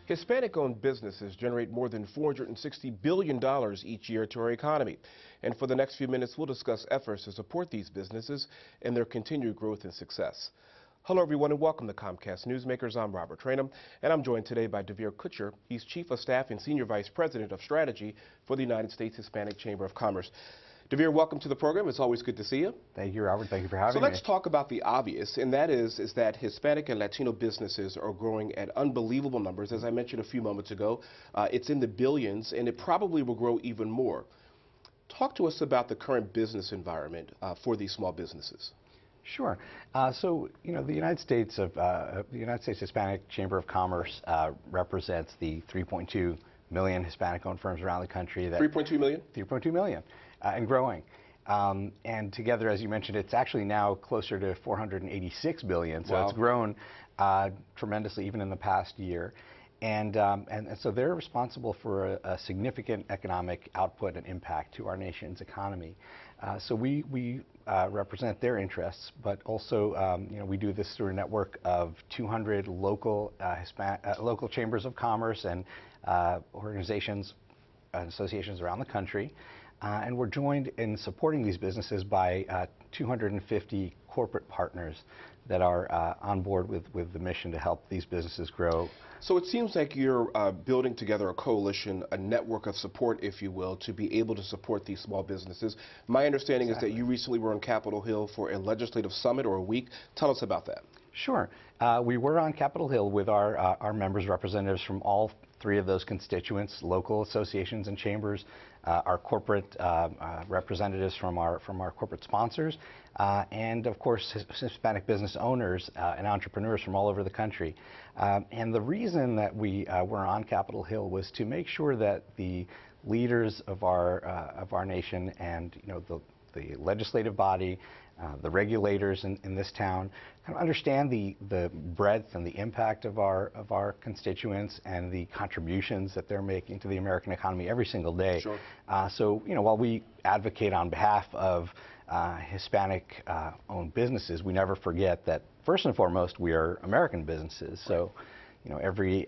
Hispanic-owned businesses generate more than $460 billion each year to our economy. And for the next few minutes, we'll discuss efforts to support these businesses and their continued growth and success. Hello, everyone, and welcome to Comcast Newsmakers. I'm Robert Trainum, and I'm joined today by DeVere Kutscher. He's Chief of Staff and Senior Vice President of Strategy for the United States Hispanic Chamber of Commerce. DeVere, welcome to the program. It's always good to see you. Thank you, Robert. Thank you for having me. So let's talk about the obvious, and that is that Hispanic and Latino businesses are growing at unbelievable numbers. As I mentioned a few moments ago, it's in the billions, and it probably will grow even more. Talk to us about the current business environment for these small businesses. Sure. The United States Hispanic Chamber of Commerce represents the 3.2 million Hispanic-owned firms around the country. 3.2 million? 3.2 million, and growing. And together, as you mentioned, it's actually now closer to 486 billion. So It's grown tremendously even in the past year. And so they're responsible for a significant economic output and impact to our nation's economy. So we represent their interests, but also we do this through a network of 200 local local chambers of commerce and organizations and associations around the country. And we're joined in supporting these businesses by 250 corporate partners that are on board with the mission to help these businesses grow. So it seems like you're building together a coalition, a network of support, if you will, to be able to support these small businesses. My understanding is that you recently were on Capitol Hill for a legislative summit or a week. Tell us about that. Sure. We were on Capitol Hill with our members, representatives from all three of those constituents, local associations and chambers, our corporate representatives from our corporate sponsors, and of course Hispanic business owners and entrepreneurs from all over the country. And the reason that we were on Capitol Hill was to make sure that the leaders of our nation and the legislative body, the regulators in this town, kind of understand the breadth and the impact of our constituents and the contributions that they're making to the American economy every single day. Sure. So while we advocate on behalf of Hispanic owned businesses, we never forget that first and foremost we are American businesses. So every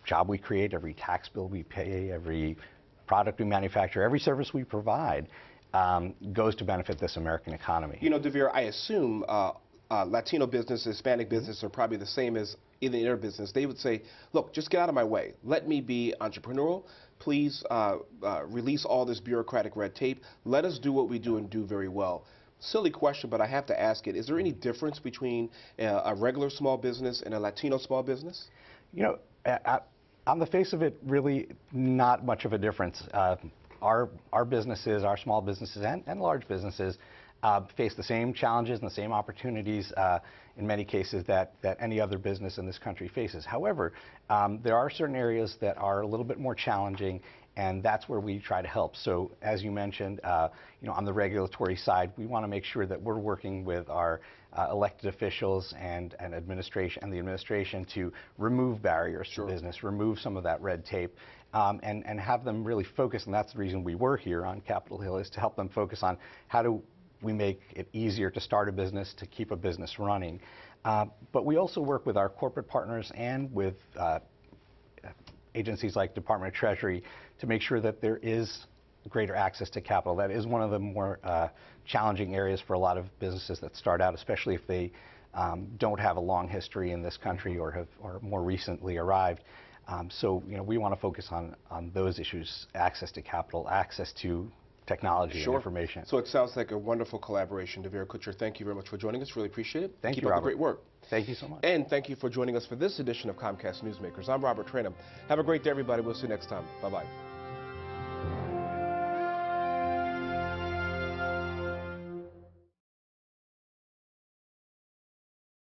job we create, every tax bill we pay, every product we manufacture, every service we provide goes to benefit this American economy. DeVere, I assume Latino business, Hispanic business are probably the same as in their business. They would say, look, just get out of my way. Let me be entrepreneurial. Please release all this bureaucratic red tape. Let us do what we do and do very well. Silly question, but I have to ask it. Is there any difference between a regular small business and a Latino small business? On the face of it, really not much of a difference. Our businesses, our small businesses and large businesses face the same challenges and the same opportunities in many cases that any other business in this country faces. However, there are certain areas that are a little bit more challenging, and that's where we try to help. So as you mentioned, on the regulatory side, we want to make sure that we're working with our elected officials and the administration to remove barriers to business, remove some of that red tape, and have them really focus, and that's the reason we were here on Capitol Hill, is to help them focus on how do we make it easier to start a business, to keep a business running. But we also work with our corporate partners and with agencies like Department of Treasury to make sure that there is greater access to capital. That is one of the more challenging areas for a lot of businesses that start out, especially if they don't have a long history in this country or more recently arrived. So we want to focus on those issues: access to capital, access to technology and information. So it sounds like a wonderful collaboration. DeVere Kutscher, thank you very much for joining us. Really appreciate it. Thank you, Keep up Robert. the great work. Thank you so much. And thank you for joining us for this edition of Comcast Newsmakers. I'm Robert Trainum. Have a great day, everybody. We'll see you next time. Bye-bye.